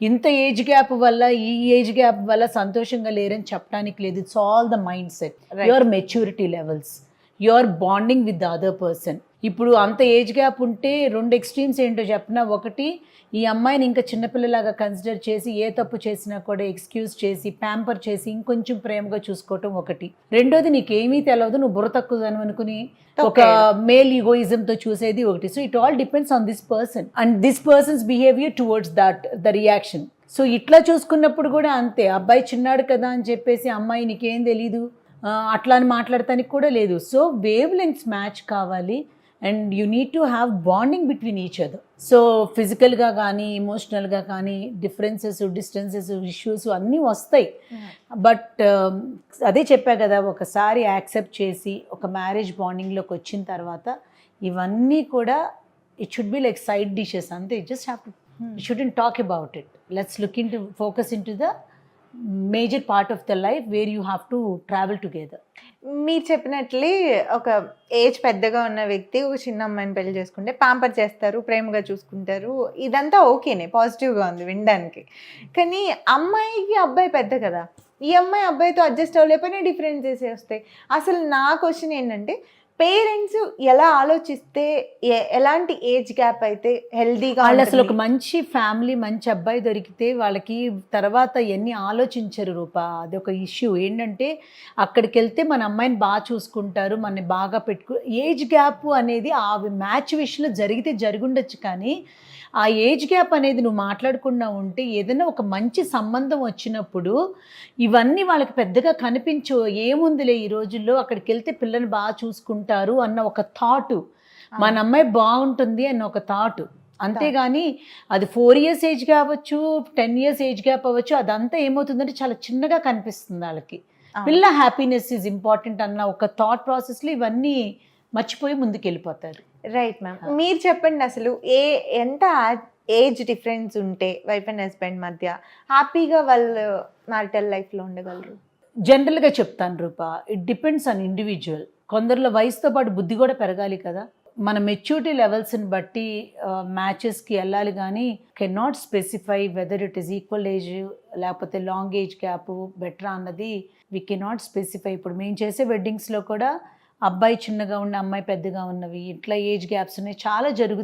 ఇంత age gap వల్ల ఈ ఏజ్ గ్యాప్ వల్ల సంతోషంగా లేరని చెప్పడానికి లేదు. It's all the mind set, your maturity levels, your bonding with the other person. ఇప్పుడు అంత ఏజ్ గ్యాప్ ఉంటే రెండు ఎక్స్ట్రీమ్స్ ఏంటో చెప్పిన, ఒకటి ఈ అమ్మాయిని ఇంకా చిన్నపిల్లలాగా కన్సిడర్ చేసి ఏ తప్పు చేసినా కూడా ఎక్స్క్యూజ్ చేసి ప్యాంపర్ చేసి ఇంకొంచెం ప్రేమగా చూసుకోవటం ఒకటి. రెండోది నీకేమీ తెలియదు, నువ్వు బుర్ర తక్కువ అనుకుని ఒక మేల్ ఈగోయిజంతో చూసేది ఒకటి. So it all depends on this person and this persons behaviour towards that the reaction. So ఇట్లా చూసుకున్నప్పుడు కూడా అంతే, అబ్బాయి చిన్నాడు కదా అని చెప్పేసి అమ్మాయి నీకేం తెలీదు అట్లా అని మాట్లాడటానికి కూడా లేదు. సో వేవ్ లెంగ్త్స్ మ్యాచ్ కావాలి and you need to have bonding between each other. So ఫిజికల్గా కానీ ఎమోషనల్గా కానీ డిఫరెన్సెస్, డిస్టెన్సెస్, ఇష్యూస్ అన్నీ వస్తాయి. బట్ అదే చెప్పా కదా, ఒకసారి యాక్సెప్ట్ చేసి ఒక మ్యారేజ్ బాండింగ్లోకి వచ్చిన తర్వాత ఇవన్నీ కూడా it should be like side dishes అంతే. Just have to, shouldn't talk about it. Let's look in to focus in to the major part of the life where you have to travel together. మీరు చెప్పినట్లే ఒక age పెద్దగా ఉన్న వ్యక్తి ఒక చిన్న అమ్మాయిని పెళ్లి చేసుకుంటే ప్యాంపర్ చేస్తారు, ప్రేమగా చూసుకుంటారు, ఇదంతా ఓకేనే, పాజిటివ్గా ఉంది వినడానికి. కానీ అమ్మాయికి అబ్బాయి పెద్ద కదా, ఈ అమ్మాయి అబ్బాయితో అడ్జస్ట్ అవ్వలేకపోయినా డిఫరెన్సెస్ వస్తాయి. అసలు నా క్వశ్చన్ ఏంటంటే, పేరెంట్స్ ఎలా ఆలోచిస్తే ఎలాంటి ఏజ్ గ్యాప్ అయితే హెల్దీగా, వాళ్ళు అసలు ఒక మంచి ఫ్యామిలీ మంచి అబ్బాయి దొరికితే వాళ్ళకి తర్వాత ఎన్ని ఆలోచించరు రూపా. అదొక ఇష్యూ ఏంటంటే, అక్కడికి వెళ్తే మన అమ్మాయిని బాగా చూసుకుంటారు, మనని బాగా ఏజ్ గ్యాప్ అనేది ఆ మ్యాచ్ విషయంలో జరిగితే జరుగుండొచ్చు, కానీ ఆ ఏజ్ గ్యాప్ అనేది నువ్వు మాట్లాడకుండా ఉంటే ఏదైనా ఒక మంచి సంబంధం వచ్చినప్పుడు ఇవన్నీ వాళ్ళకి పెద్దగా కనిపించు. ఏముందిలే ఈ రోజుల్లో అక్కడికి వెళ్తే పిల్లని బాగా చూసుకుంటారు అన్న ఒక థాటు, మన అమ్మాయి బాగుంటుంది అన్న ఒక థాటు. అంతేగాని అది 4 years ఏజ్ కావచ్చు, 10 years ఏజ్ గ్యాప్ అవ్వచ్చు, అదంతా ఏమవుతుందంటే చాలా చిన్నగా కనిపిస్తుంది వాళ్ళకి. పిల్ల హ్యాపీనెస్ ఈజ్ ఇంపార్టెంట్ అన్న ఒక థాట్ ప్రాసెస్లో ఇవన్నీ మర్చిపోయి ముందుకు వెళ్ళిపోతారు. రైట్ మ్యామ్, మీరు చెప్పండి అసలు ఎంత ఏజ్ డిఫరెన్స్ ఉంటే వైఫ్ అండ్ హస్బెండ్ మధ్య హ్యాపీగా వాళ్ళు మ్యారిటల్ లైఫ్లో ఉండగలరు? జనరల్గా చెప్తాను రూపా, ఇట్ డిపెండ్స్ ఆన్ ఇండివిజువల్. కొందరిలో వయసుతో పాటు బుద్ధి కూడా పెరగాలి కదా. మన మెచ్యూరిటీ లెవెల్స్ని బట్టి మ్యాచెస్కి వెళ్ళాలి, కానీ can not specify whether it is equal age లేకపోతే లాంగ్ ఏజ్ గ్యాప్ బెటరా అన్నది వీ కెన్ నాట్ స్పెసిఫై. ఇప్పుడు మేము చేసే వెడ్డింగ్స్లో కూడా అబ్బాయి చిన్నగా ఉన్న అమ్మాయి పెద్దగా ఉన్నవి, ఇట్లా ఏజ్ గ్యాప్స్ ఉన్నాయి, చాలా జరుగుతాయి.